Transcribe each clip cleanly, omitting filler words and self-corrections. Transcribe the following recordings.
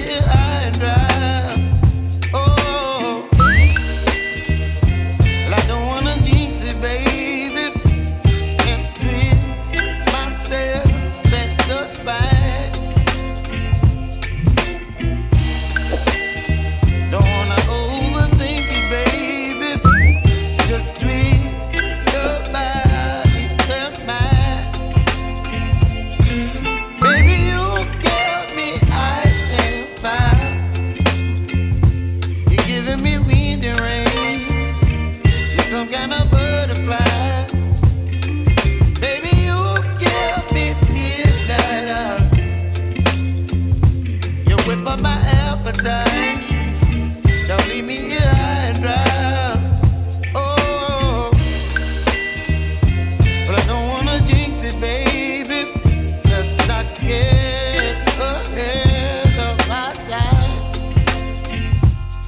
here high and dry. Oh, well, I don't wanna jinx it, baby. Can't twist myself at the spine. Don't wanna overthink it, baby. It's just twist your body and mine. Baby, you give me ice and fire. You're giving me wind and rain. You're some kind of butterfly. Baby, you give me midnight. You whip up my appetite. Don't leave me here high and dry. Oh, but I don't wanna jinx it, baby. Let's not get ahead of my time.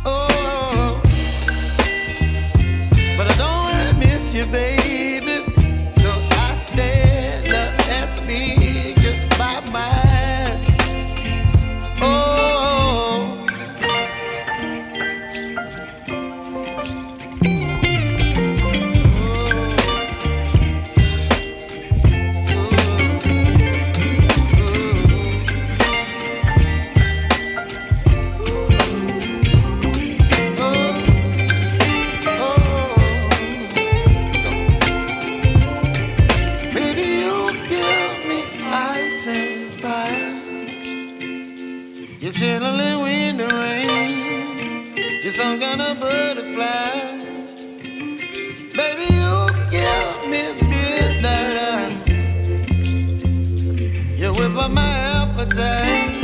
Oh, but I don't wanna miss you, baby. So I stand up and speak just my mind. Oh. You're chilling wind and rain. You're some kind of butterfly. Baby, you give me midnight. You whip up my appetite.